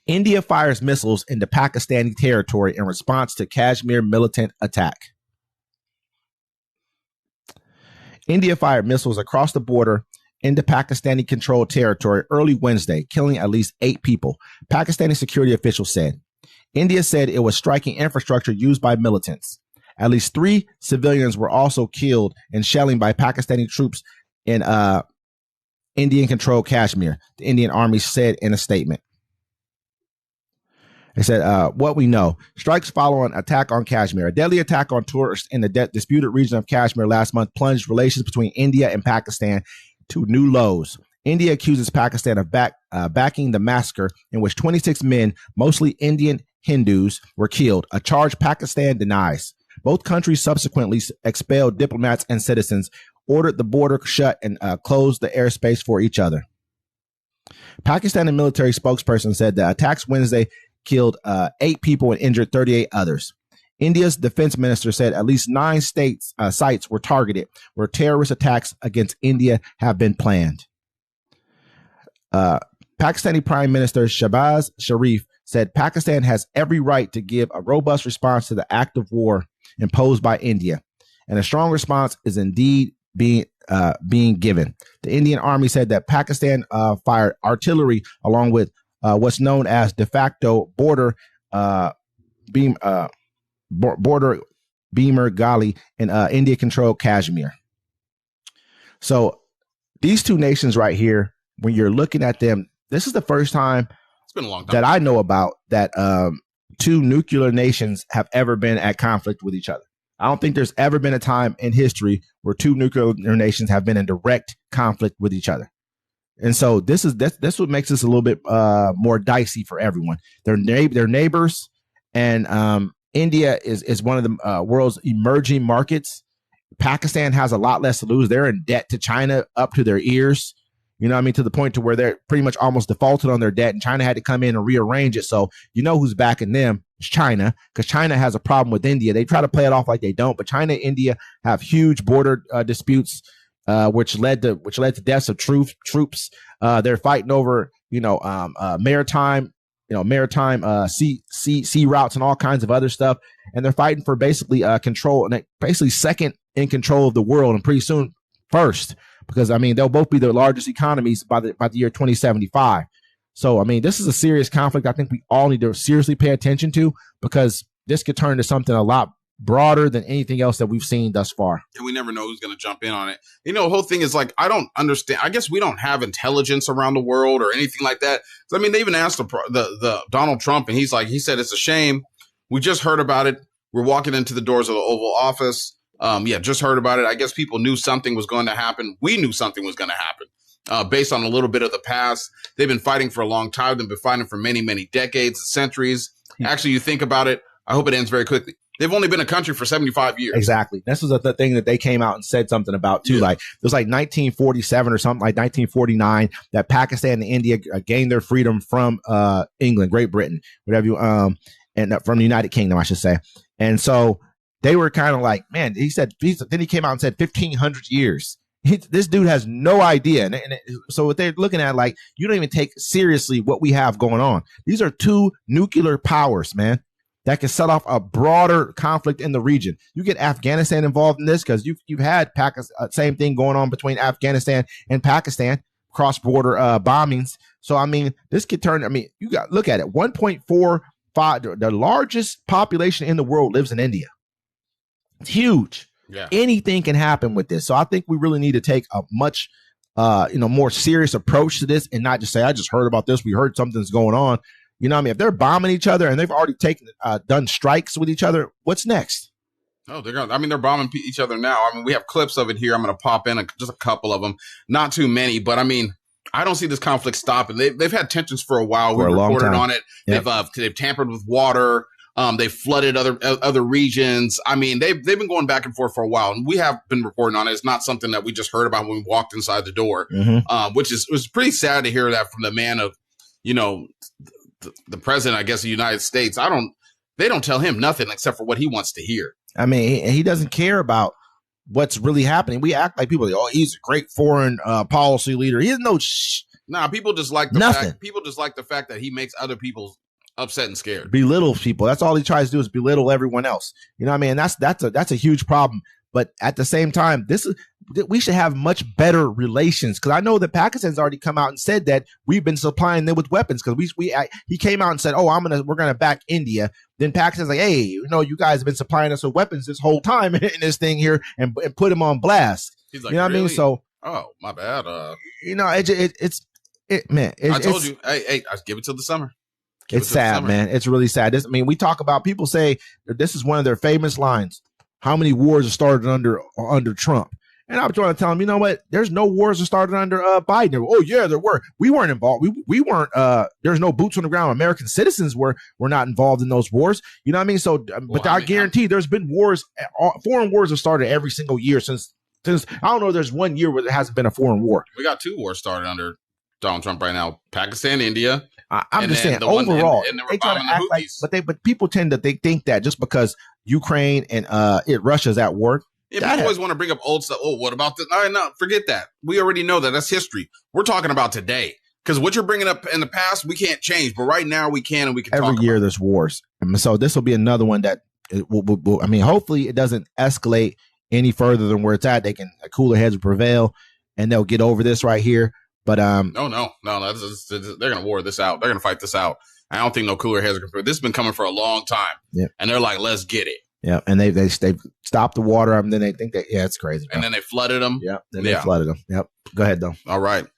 India fires missiles into Pakistani territory in response to Kashmir militant attack. India fired missiles across the border into Pakistani-controlled territory early Wednesday, killing at least 8 people, Pakistani security officials said. India said it was striking infrastructure used by militants. At least 3 civilians were also killed in shelling by Pakistani troops in Indian-controlled Kashmir, the Indian Army said in a statement. They said, what we know, strikes follow an attack on Kashmir. A deadly attack on tourists in the disputed region of Kashmir last month plunged relations between India and Pakistan to new lows. India accuses Pakistan of backing the massacre in which 26 men, mostly Indian Hindus, were killed, a charge Pakistan denies. Both countries subsequently expelled diplomats and citizens, ordered the border shut, and closed the airspace for each other. Pakistani military spokesperson said the attacks Wednesday killed 8 people and injured 38 others. India's defense minister said at least 9 sites were targeted where terrorist attacks against India have been planned. Pakistani Prime Minister Shehbaz Sharif said Pakistan has every right to give a robust response to the act of war imposed by India, and a strong response is indeed being given. The Indian Army said that Pakistan fired artillery along with what's known as de facto border beamer Gali in India-controlled Kashmir. So these two nations right here, when you're looking at them, this is the first time it's been a long time that I know about that 2 nuclear nations have ever been at conflict with each other. I don't think there's ever been a time in history where 2 nuclear nations have been in direct conflict with each other. And so that's what makes this a little bit more dicey for everyone. They're neighbors, and India is one of the world's emerging markets. Pakistan has a lot less to lose. They're in debt to China up to their ears. You know what I mean? To the point to where they're pretty much almost defaulted on their debt, and China had to come in and rearrange it. So you know who's backing them? It's China, because China has a problem with India. They try to play it off like they don't, but China and India have huge border disputes, which led to deaths of troops. They're fighting over maritime sea routes and all kinds of other stuff, and they're fighting for basically control, and basically second in control of the world, and pretty soon first. Because, I mean, they'll both be the largest economies by the year 2075. So, I mean, this is a serious conflict I think we all need to seriously pay attention to, because this could turn into something a lot broader than anything else that we've seen thus far. And we never know who's going to jump in on it. You know, the whole thing is like, I don't understand. I guess we don't have intelligence around the world or anything like that. I mean, they even asked the Donald Trump, and he said, it's a shame. We just heard about it. We're walking into the doors of the Oval Office. Just heard about it. I guess people knew something was going to happen. We knew something was going to happen based on a little bit of the past. They've been fighting for a long time. They've been fighting for many, many decades, centuries. Actually, you think about it. I hope it ends very quickly. They've only been a country for 75 years. Exactly. This was the thing that they came out and said something about, too. Yeah. Like, it was like 1947 or something, like 1949, that Pakistan and India gained their freedom from England, Great Britain, whatever you, and from the United Kingdom, I should say. And so they were kind of like, man, then he came out and said 1,500 years. This dude has no idea. And so what they're looking at, like, you don't even take seriously what we have going on. These are 2 nuclear powers, man, that can set off a broader conflict in the region. You get Afghanistan involved in this, because you've had same thing going on between Afghanistan and Pakistan, cross-border bombings. So, I mean, this could turn, I mean, look at it, 1.45, the largest population in the world lives in India. It's huge. Yeah. Anything can happen with this. So I think we really need to take a much, more serious approach to this, and not just say, I just heard about this. We heard something's going on. You know what I mean? If they're bombing each other and they've already done strikes with each other, what's next? Oh, they're bombing each other now. I mean, we have clips of it here. I'm going to pop in just a couple of them, not too many, but I mean, I don't see this conflict stopping. They've had tensions for a while. We reported on it. Yep. They've tampered with water. They flooded other regions. I mean, they've been going back and forth for a while, and we have been reporting on it. It's not something that we just heard about when we walked inside the door, which was pretty sad to hear that from the man of, the president, I guess, of the United States. They don't tell him nothing except for what he wants to hear. I mean, he doesn't care about what's really happening. We act like people, he's a great foreign policy leader. He doesn't know Nah, people just like the Nothing. fact. People just like the fact that he makes other people upset and scared. Belittle people. That's all he tries to do is belittle everyone else. You know what I mean? And that's a huge problem. But at the same time, we should have much better relations, because I know that Pakistan's already come out and said that we've been supplying them with weapons, because he came out and said, oh, we're gonna back India. Then Pakistan's like, hey, you guys have been supplying us with weapons this whole time in this thing here, and put him on blast. He's like, you know what I mean? So, oh, my bad. I told you, hey, I give it till the summer. It's sad, man. It's really sad. We talk about, people say this is one of their famous lines. How many wars are started under Trump? And I'm trying to tell him, you know what? There's no wars that started under Biden. Oh yeah, there were. We weren't involved. We weren't. There's no boots on the ground. American citizens were not involved in those wars. You know what I mean? So, I guarantee there's been wars. Foreign wars have started every single year since. I don't know. There's 1 year where there hasn't been a foreign war. We got 2 wars started under Donald Trump right now: Pakistan, India. I'm just saying overall, they try to act like, but people tend to think that just because Ukraine and Russia's at war. Yeah, people always want to bring up old stuff. Oh, what about this? All right, no, forget that. We already know that. That's history. We're talking about today, because what you're bringing up in the past, we can't change. But right now, we can, and we can. Every year, there's wars, so this will be another one that will. I mean, hopefully, it doesn't escalate any further than where it's at. They can cooler heads will prevail, and they'll get over this right here. But no, they're gonna war this out. They're gonna fight this out. I don't think no cooler heads are gonna. This has been coming for a long time. Yeah, and they're like, let's get it. Yeah, and they've stopped the water. And then they think that it's crazy. And then they flooded them. Yeah, then they flooded them. Yep. Go ahead though. All right.